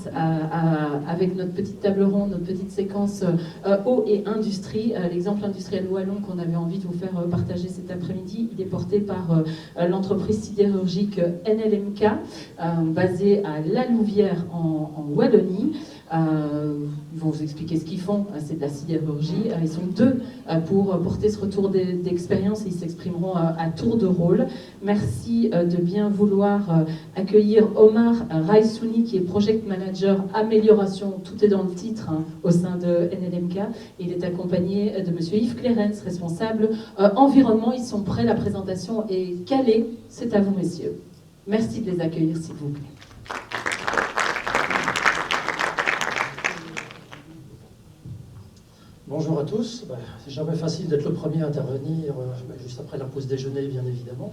avec notre petite table ronde, notre petite séquence eau et industrie. L'exemple industriel wallon qu'on avait envie de vous faire partager cet après-midi, il est porté par l'entreprise sidérurgique NLMK, basée à La Louvière en Wallonie. Ils vont vous expliquer ce qu'ils font, c'est de la sidérurgie. Ils sont deux pour porter ce retour d'expérience et ils s'exprimeront à tour de rôle. Merci de bien vouloir accueillir Omar Raissouni, qui est Project Manager Amélioration, tout est dans le titre, au sein de NLMK. Il est accompagné de Monsieur Yves Clérens, responsable environnement. Ils sont prêts, la présentation est calée. C'est à vous, messieurs. Merci de les accueillir, s'il vous plaît. Bonjour à tous. C'est jamais facile d'être le premier à intervenir, juste après la pause déjeuner, bien évidemment.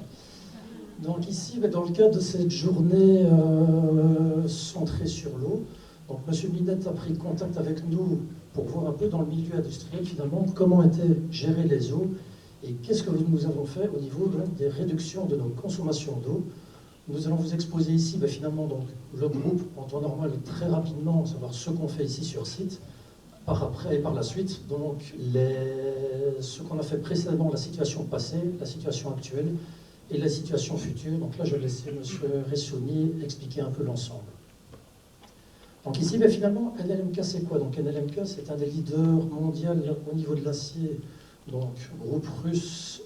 Donc ici, dans le cadre de cette journée centrée sur l'eau, donc M. Minette a pris contact avec nous pour voir un peu dans le milieu industriel, finalement, comment étaient gérées les eaux et qu'est-ce que nous avons fait au niveau des réductions de nos consommations d'eau. Nous allons vous exposer ici, finalement, donc, le groupe, en temps normal, très rapidement, savoir ce qu'on fait ici sur site. Par après et par la suite, donc ce qu'on a fait précédemment, la situation passée, la situation actuelle et la situation future. Donc là, je vais laisser M. Raissouni expliquer un peu l'ensemble. Donc ici, finalement, NLMK, c'est quoi? Donc NLMK, c'est un des leaders mondiaux au niveau de l'acier, donc groupe russe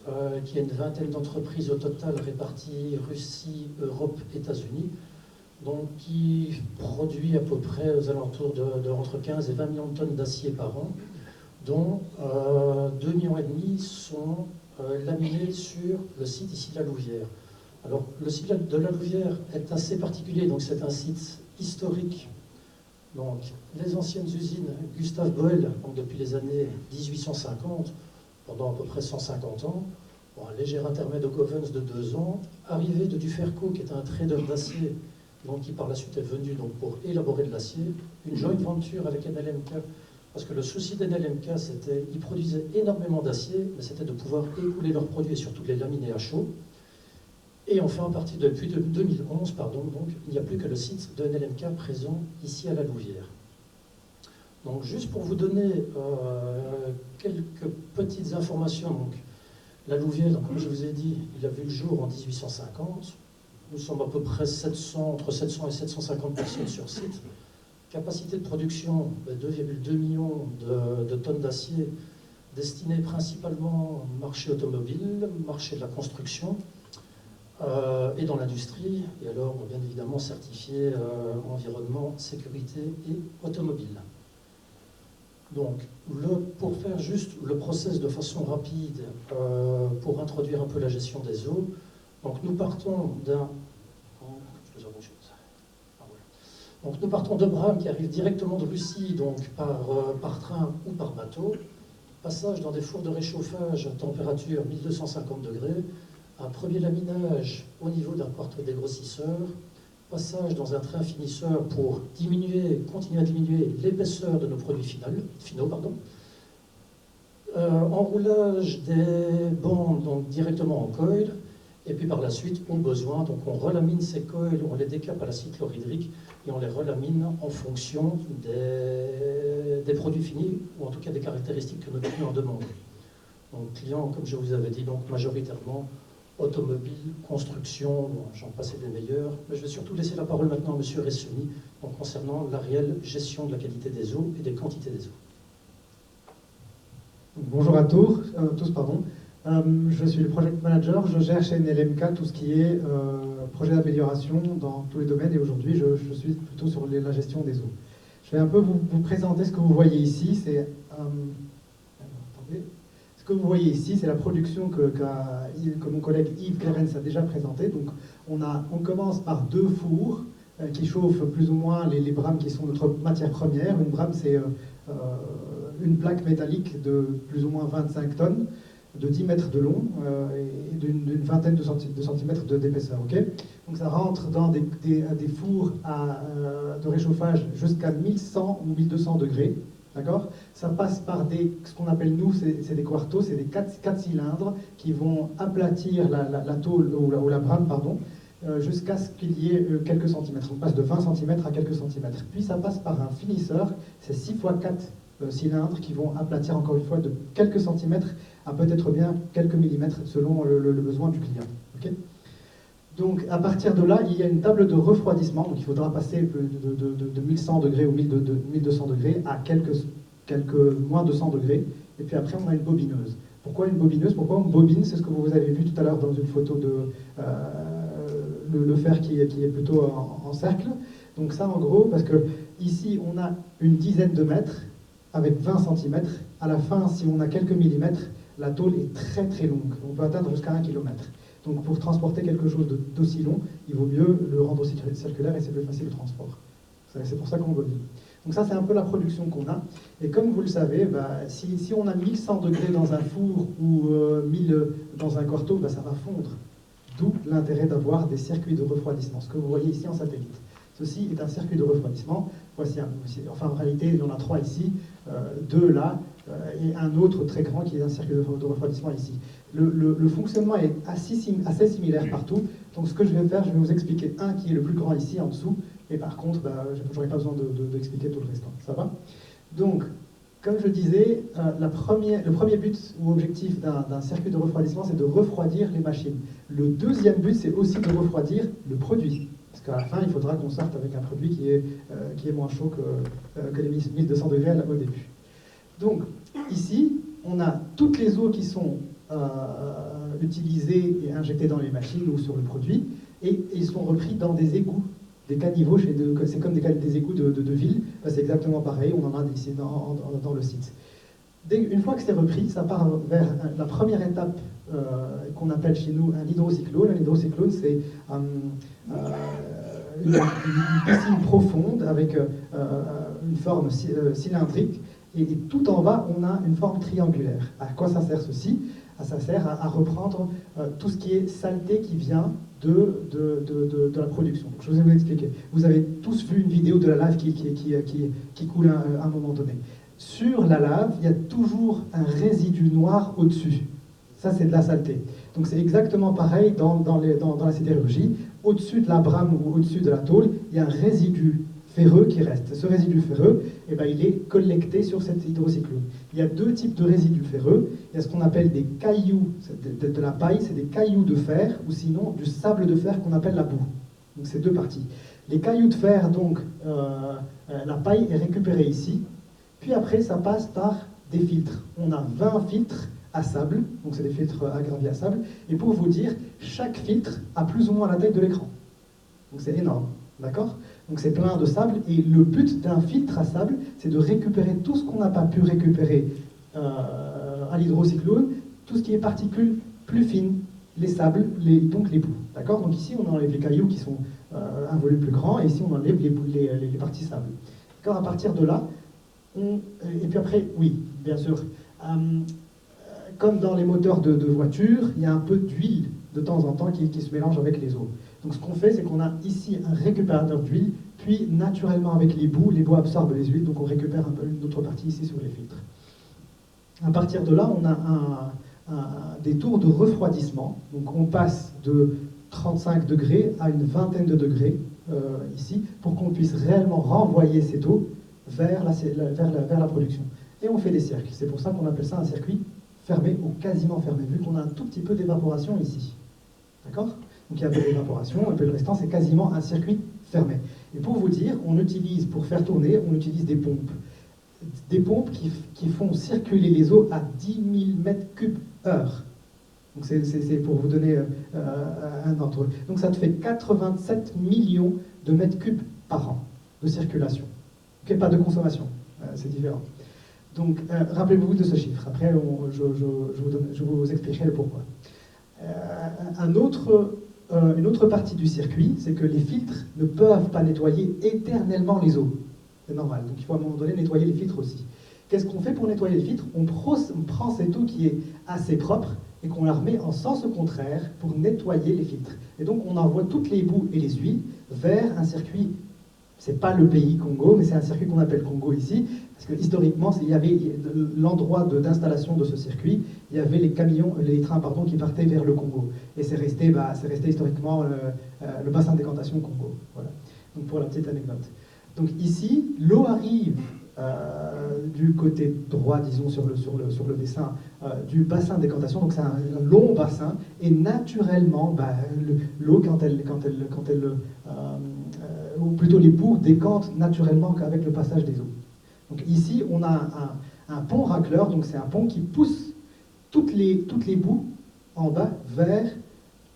qui a une vingtaine d'entreprises au total réparties Russie, Europe, États-Unis. Donc, qui produit à peu près aux alentours de entre 15 et 20 millions de tonnes d'acier par an, dont 2,5 millions sont laminés sur le site ici de la Louvière. Alors, le site de la Louvière est assez particulier, donc c'est un site historique. Donc, les anciennes usines Gustave Boel, donc depuis les années 1850, pendant à peu près 150 ans, un léger intermède au Govens de 2 ans, arrivé de Duferco, qui est un trader d'acier, donc qui par la suite est venu donc, pour élaborer de l'acier, une joint venture avec NLMK, parce que le souci d'NLMK, c'était qu'ils produisaient énormément d'acier, mais c'était de pouvoir écouler leurs produits et surtout les laminer à chaud. Et enfin, depuis 2011, donc, il n'y a plus que le site de NLMK présent ici à la Louvière. Donc juste pour vous donner quelques petites informations, donc, la Louvière, donc, comme je vous ai dit, il a vu le jour en 1850. Nous sommes à peu près entre 700 et 750 personnes sur site. Capacité de production, 2,2 millions de tonnes d'acier destinées principalement au marché automobile, marché de la construction et dans l'industrie. Et alors, bien évidemment, certifié environnement, sécurité et automobile. Donc, pour faire juste le process de façon rapide, pour introduire un peu la gestion des eaux, donc nous partons nous partons de Bram qui arrive directement de Russie, donc par train ou par bateau. Passage dans des fours de réchauffage à température 1250 degrés. Un premier laminage au niveau d'un quartier dégrossisseur. Passage dans un train finisseur pour continuer à diminuer l'épaisseur de nos produits finaux. Enroulage des bandes donc, directement en coil. Et puis par la suite, au besoin, donc on relamine ces coils, on les décape à l'acide chlorhydrique et on les relamine en fonction des produits finis, ou en tout cas des caractéristiques que notre client demande. Donc client, comme je vous avais dit, donc majoritairement automobile, construction, bon, j'en passe des meilleurs. Mais je vais surtout laisser la parole maintenant à M. Raissouni concernant la réelle gestion de la qualité des eaux et des quantités des eaux. Bonjour à tous. Je suis le project manager, je gère chez NLMK tout ce qui est projet d'amélioration dans tous les domaines et aujourd'hui je suis plutôt sur la gestion des eaux. Je vais un peu vous présenter ce que vous voyez ici. Ce que vous voyez ici, c'est la production que mon collègue Yves Clérens a déjà présentée. Donc on commence par 2 fours qui chauffent plus ou moins les brames qui sont notre matière première. Une brame, c'est une plaque métallique de plus ou moins 25 tonnes, de 10 mètres de long et d'une vingtaine de centimètres d'épaisseur. Okay, donc ça rentre dans des fours de réchauffage jusqu'à 1100 ou 1200 degrés. D'accord, ça passe par ce qu'on appelle nous, c'est des quartos, c'est des 4 cylindres qui vont aplatir la tôle ou la brame, jusqu'à ce qu'il y ait quelques centimètres. On passe de 20 cm à quelques centimètres. Puis ça passe par un finisseur, c'est 6 x 4 cylindres qui vont aplatir encore une fois de quelques centimètres à peut-être bien quelques millimètres selon le besoin du client. Okay, donc à partir de là, il y a une table de refroidissement, donc il faudra passer de 1100 degrés ou 1200 degrés à quelques moins 200 degrés, et puis après on a une bobineuse. Pourquoi une bobineuse? Pourquoi on bobine? C'est ce que vous avez vu tout à l'heure dans une photo de le fer qui est plutôt en cercle. Donc ça en gros, parce que ici on a une dizaine de mètres avec 20 cm. À la fin, si on a quelques millimètres, la tôle est très très longue. On peut atteindre jusqu'à 1 km. Donc pour transporter quelque chose d'aussi long, il vaut mieux le rendre circulaire et c'est plus facile le transport. C'est pour ça qu'on bobine. Donc ça, c'est un peu la production qu'on a. Et comme vous le savez, si on a 1100 degrés dans un four ou 1000 dans un quarto, ça va fondre. D'où l'intérêt d'avoir des circuits de refroidissement, ce que vous voyez ici en satellite. Ceci est un circuit de refroidissement. Voici enfin en réalité, il y en a 3 ici, 2 là, et un autre très grand qui est un circuit de refroidissement ici. Le fonctionnement est assez similaire partout. Donc ce que je vais faire, je vais vous expliquer un qui est le plus grand ici en dessous, et par contre, je n'aurai pas besoin d'expliquer tout le restant. Ça va? Donc, comme je disais, le premier but ou objectif d'un circuit de refroidissement, c'est de refroidir les machines. Le deuxième but, c'est aussi de refroidir le produit. Parce qu'à la fin, il faudra qu'on sorte avec un produit qui est moins chaud que les 1200 degrés au début. Donc, ici, on a toutes les eaux qui sont utilisées et injectées dans les machines ou sur le produit, et ils sont repris dans des égouts, des caniveaux, c'est comme des égouts de ville. C'est exactement pareil, on en a ici dans le site. Une fois que c'est repris, ça part vers la première étape qu'on appelle chez nous un hydrocyclone. Un hydrocyclone, c'est une piscine profonde avec une forme cylindrique, et tout en bas, on a une forme triangulaire. À quoi ça sert ceci? Ça sert à reprendre tout ce qui est saleté qui vient de la production. Donc, je vais vous expliquer. Vous avez tous vu une vidéo de la lave qui coule à un moment donné. Sur la lave, il y a toujours un résidu noir au-dessus. Ça, c'est de la saleté. Donc c'est exactement pareil dans la sidérurgie. Au-dessus de la brame ou au-dessus de la tôle, il y a un résidu ferreux qui reste. Ce résidu ferreux, il est collecté sur cet hydrocyclone. Il y a 2 types de résidus ferreux. Il y a ce qu'on appelle des cailloux de la paille, c'est des cailloux de fer, ou sinon du sable de fer qu'on appelle la boue. Donc c'est 2 parties. Les cailloux de fer, donc la paille est récupérée ici, puis après ça passe par des filtres. On a 20 filtres à sable, donc c'est des filtres à gravier à sable, et pour vous dire, chaque filtre a plus ou moins la taille de l'écran. Donc c'est énorme, d'accord? Donc c'est plein de sable, et le but d'un filtre à sable, c'est de récupérer tout ce qu'on n'a pas pu récupérer à l'hydrocyclone, tout ce qui est particules plus fines, les sables, donc les boues. D'accord? Donc ici, on enlève les cailloux qui sont un volume plus grand, et ici, on enlève les parties sable. D'accord? À partir de là, et puis après, oui, bien sûr, comme dans les moteurs de voiture, il y a un peu d'huile de temps en temps qui se mélange avec les eaux. Donc ce qu'on fait, c'est qu'on a ici un récupérateur d'huile, puis naturellement avec les boues absorbent les huiles, donc on récupère un peu une autre partie ici sur les filtres. À partir de là, on a des tours de refroidissement. Donc on passe de 35 degrés à une vingtaine de degrés ici, pour qu'on puisse réellement renvoyer cette eau vers la production. Et on fait des cercles. C'est pour ça qu'on appelle ça un circuit fermé ou quasiment fermé, vu qu'on a un tout petit peu d'évaporation ici. D'accord? Donc il y a un peu d'évaporation, et puis le restant c'est quasiment un circuit fermé. Et pour vous dire, pour faire tourner, on utilise des pompes. Des pompes qui font circuler les eaux à 10 000 m3/h. Donc c'est pour vous donner un ordre. Donc ça te fait 87 millions de mètres cubes par an de circulation. Okay, pas de consommation, c'est différent. Donc rappelez-vous de ce chiffre. Après, je vous expliquerai le pourquoi. Une autre partie du circuit, c'est que les filtres ne peuvent pas nettoyer éternellement les eaux. C'est normal. Donc il faut à un moment donné nettoyer les filtres aussi. Qu'est-ce qu'on fait pour nettoyer les filtres? On prend cette eau qui est assez propre et qu'on la remet en sens contraire pour nettoyer les filtres. Et donc on envoie toutes les boues et les huiles vers un circuit, c'est pas le pays Congo, mais c'est un circuit qu'on appelle Congo ici. Parce que historiquement, il y avait l'endroit d'installation de ce circuit, il y avait les trains pardon, qui partaient vers le Congo. Et c'est resté historiquement le bassin de décantation Congo. Voilà. Donc pour la petite anecdote. Donc ici, l'eau arrive du côté droit, disons, sur le dessin, du bassin de décantation. Donc c'est un long bassin. Et naturellement, l'eau, ou plutôt les boues décantent naturellement avec le passage des eaux. Donc ici, on a un pont racleur, donc c'est un pont qui pousse toutes les boues en bas vers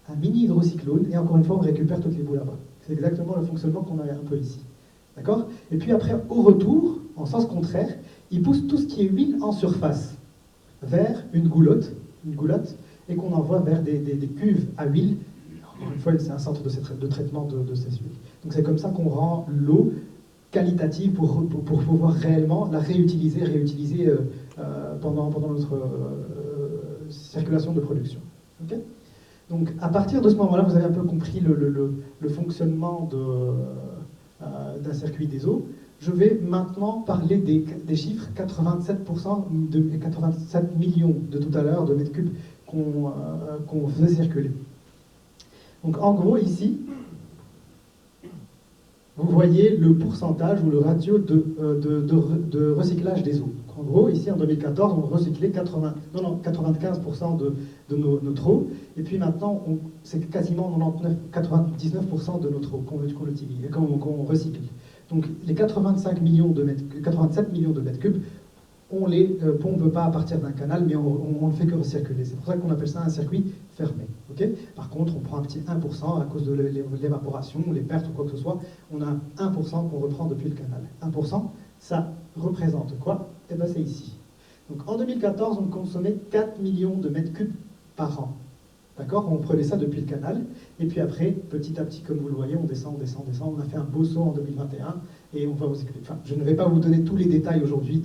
un mini hydrocyclone, et encore une fois, on récupère toutes les boues là-bas. C'est exactement le fonctionnement qu'on a un peu ici. D'accord ? Et puis après, au retour, en sens contraire, il pousse tout ce qui est huile en surface vers une goulotte, et qu'on envoie vers des cuves à huile. Encore une fois, c'est un centre de traitement de ces huiles. Donc c'est comme ça qu'on rend l'eau qualitative pour pouvoir réellement la réutiliser pendant notre circulation de production. Okay ? Donc à partir de ce moment-là, vous avez un peu compris le fonctionnement d'un circuit des eaux. Je vais maintenant parler des chiffres, 87 millions de tout à l'heure de mètres cubes qu'on faisait circuler. Donc en gros ici, vous voyez le pourcentage ou le ratio de recyclage des eaux. En gros, ici en 2014, on recyclait 95% de notre eau, et puis maintenant, c'est quasiment 99% de notre eau qu'on utilise, qu'on recycle. Donc les 87 millions de mètres cubes, on les pompe pas à partir d'un canal, mais on ne fait que recirculer. C'est pour ça qu'on appelle ça un circuit fermé. Okay ? Par contre, on prend un petit 1% à cause de l'évaporation, les pertes ou quoi que ce soit. On a 1% qu'on reprend depuis le canal. 1%, ça représente quoi ? Eh bien, c'est ici. Donc en 2014, on consommait 4 millions de mètres cubes par an. D'accord ? On prenait ça depuis le canal. Et puis après, petit à petit, comme vous le voyez, on descend. On a fait un beau saut en 2021. Et on va vous expliquer. Enfin, je ne vais pas vous donner tous les détails aujourd'hui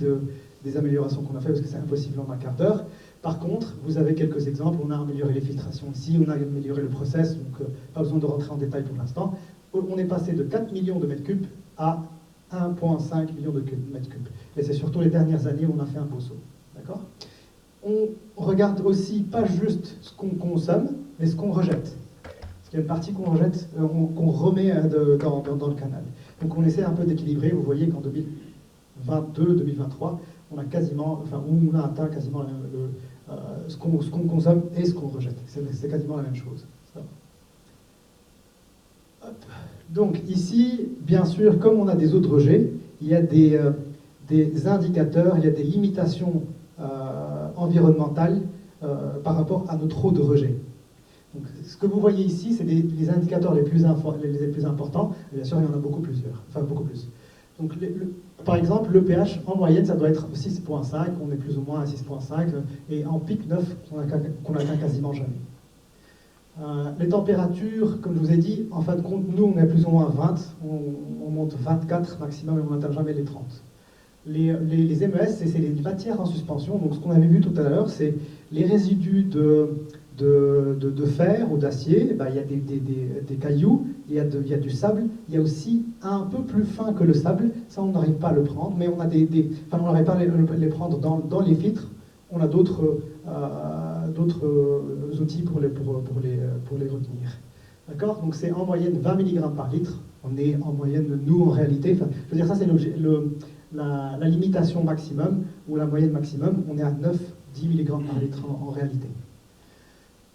des améliorations qu'on a fait parce que c'est impossible en un quart d'heure. Par contre, vous avez quelques exemples. On a amélioré les filtrations ici, on a amélioré le process, donc pas besoin de rentrer en détail pour l'instant. On est passé de 4 millions de mètres cubes à 1,5 million de mètres cubes. Et c'est surtout les dernières années où on a fait un beau saut. D'accord ? On regarde aussi pas juste ce qu'on consomme, mais ce qu'on rejette. Parce qu'il y a une partie qu'on rejette, qu'on remet dans le canal. Donc on essaie un peu d'équilibrer. Vous voyez qu'en 2022, 2023, on a atteint quasiment ce qu'on consomme et ce qu'on rejette. C'est quasiment la même chose. Donc ici, bien sûr, comme on a des eaux de rejet, il y a des indicateurs, il y a des limitations environnementales par rapport à notre eau de rejet. Donc, ce que vous voyez ici, c'est les indicateurs les plus importants. Et bien sûr, il y en a beaucoup plus. Donc, par exemple, le pH, en moyenne, ça doit être 6,5. On est plus ou moins à 6,5. Et en pic 9, qu'on n'atteint quasiment jamais. Les températures, comme je vous ai dit, en fin de compte, nous, on est plus ou moins à 20. On monte 24 maximum et on n'atteint jamais les 30. Les MES, c'est les matières en suspension. Donc, ce qu'on avait vu tout à l'heure, c'est les résidus de fer ou d'acier. Il y a des cailloux, il y a du sable. Il y a aussi un peu plus fin que le sable. Ça, on n'arrive pas à le prendre, mais on a on n'arrive pas à les prendre dans les filtres. On a d'autres outils pour les retenir. D'accord ? Donc, c'est en moyenne 20 mg par litre. On est en moyenne, nous, en réalité. Je veux dire, ça, c'est la limitation maximum ou la moyenne maximum. On est à 9-10 mg par litre en réalité.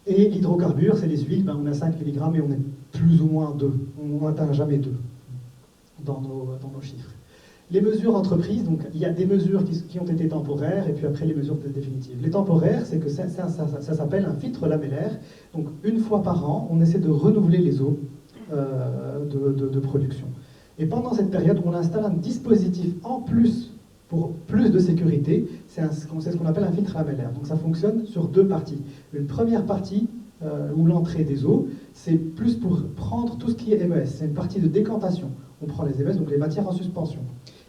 Et l'hydrocarbure, c'est les huiles, on a 5 mg et on est plus ou moins 2. On n'atteint jamais 2 dans nos chiffres. Les mesures entreprises, donc il y a des mesures qui ont été temporaires et puis après les mesures définitives. Les temporaires, c'est que ça s'appelle un filtre lamellaire. Donc une fois par an, on essaie de renouveler les eaux de production. Et pendant cette période, on installe un dispositif en plus pour plus de sécurité. C'est ce qu'on appelle un filtre lamellaire. Donc ça fonctionne sur deux parties. Une première partie, où l'entrée des eaux, c'est plus pour prendre tout ce qui est MES. C'est une partie de décantation. On prend les MES, donc les matières en suspension.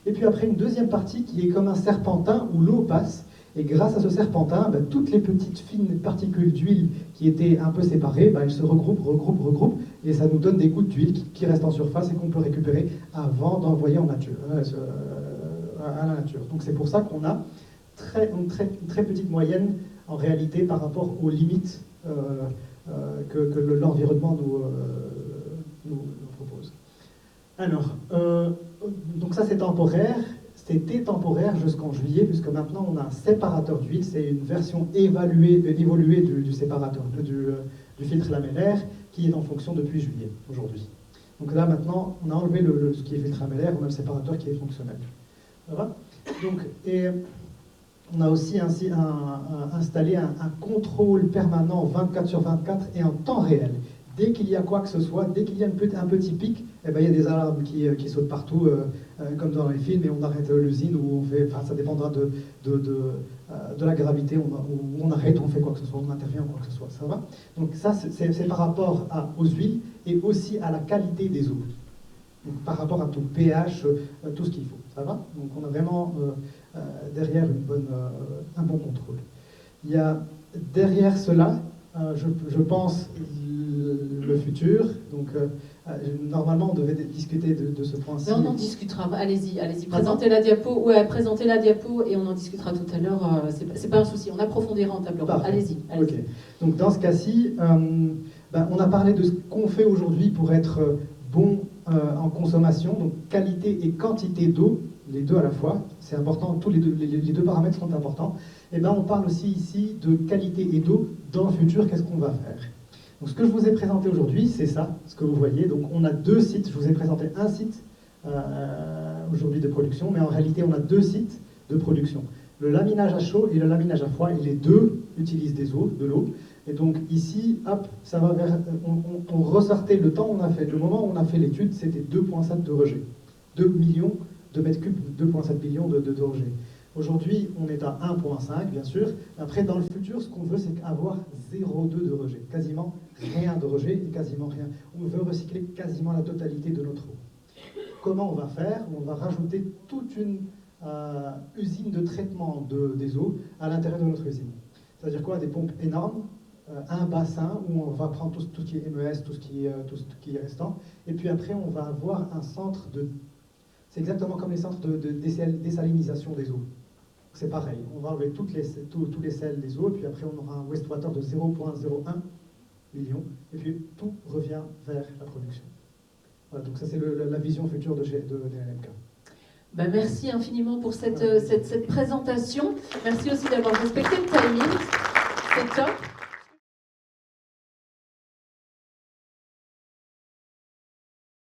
Et puis après, une deuxième partie qui est comme un serpentin où l'eau passe. Et grâce à ce serpentin, toutes les petites fines particules d'huile qui étaient un peu séparées, elles se regroupent, et ça nous donne des gouttes d'huile qui restent en surface et qu'on peut récupérer avant d'envoyer en nature, à la nature. Donc c'est pour ça qu'on a une très petite moyenne en réalité par rapport aux limites que l'environnement nous propose. Alors, donc ça c'est temporaire. C'était temporaire jusqu'en juillet, puisque maintenant on a un séparateur d'huile, c'est une version évoluée du séparateur, du filtre lamellaire, qui est en fonction depuis juillet, aujourd'hui. Donc là maintenant, on a enlevé ce qui est filtre lamellaire, on a le séparateur qui est fonctionnel. Ça va ? Donc, et on a aussi installé un contrôle permanent 24/24 et en temps réel. Dès qu'il y a quoi que ce soit, dès qu'il y a un petit pic, eh ben, il y a des alarmes qui sautent partout, comme dans les films, et on arrête l'usine, ou on fait, enfin, ça dépendra de la gravité, où on arrête, on fait quoi que ce soit, on intervient ou quoi que ce soit, ça va ? Donc ça, c'est par rapport aux huiles et aussi à la qualité des eaux. Donc, par rapport à ton pH, tout ce qu'il faut, ça va ? Donc on a vraiment derrière un bon contrôle. Il y a derrière cela, je pense, le futur. Donc, normalement, on devait discuter de ce point-ci. Mais on en discutera. Allez-y. Présentez la diapo. Ouais, présentez la diapo et on en discutera tout à l'heure. C'est pas un souci. On approfondira en table ronde. Allez-y. Ok. Donc, dans ce cas-ci, on a parlé de ce qu'on fait aujourd'hui pour être bon en consommation. Donc, qualité et quantité d'eau, les deux à la fois. C'est important. Tous les deux paramètres sont importants. Et on parle aussi ici de qualité et d'eau. Dans le futur, qu'est-ce qu'on va faire ? Donc, ce que je vous ai présenté aujourd'hui, c'est ça, ce que vous voyez. Donc, on a deux sites. Je vous ai présenté un site aujourd'hui de production, mais en réalité, on a deux sites de production. Le laminage à chaud et le laminage à froid, et les deux utilisent de l'eau. Et donc, ici, hop, ça va vers... On ressortait le temps, le moment où on a fait l'étude, c'était 2,7 de rejet. 2 millions de mètres cubes, 2,7 millions de rejet. Aujourd'hui, on est à 1,5, bien sûr. Après, dans le futur, ce qu'on veut, c'est avoir 0,2 de rejet. Quasiment rien de rejet et quasiment rien. On veut recycler quasiment la totalité de notre eau. Comment on va faire ? On va rajouter toute une usine de traitement des eaux à l'intérieur de notre usine. C'est-à-dire quoi ? Des pompes énormes, un bassin où on va prendre tout ce qui est MES, tout ce qui est restant. Et puis après, on va avoir un centre de... C'est exactement comme les centres de désalinisation des eaux. C'est pareil, on va enlever tous les sels des eaux, et puis après on aura un wastewater de 0,01 million, et puis tout revient vers la production. Voilà, donc ça c'est la vision future de NLMK. Merci infiniment pour cette présentation. Merci aussi d'avoir respecté le timing. C'est top.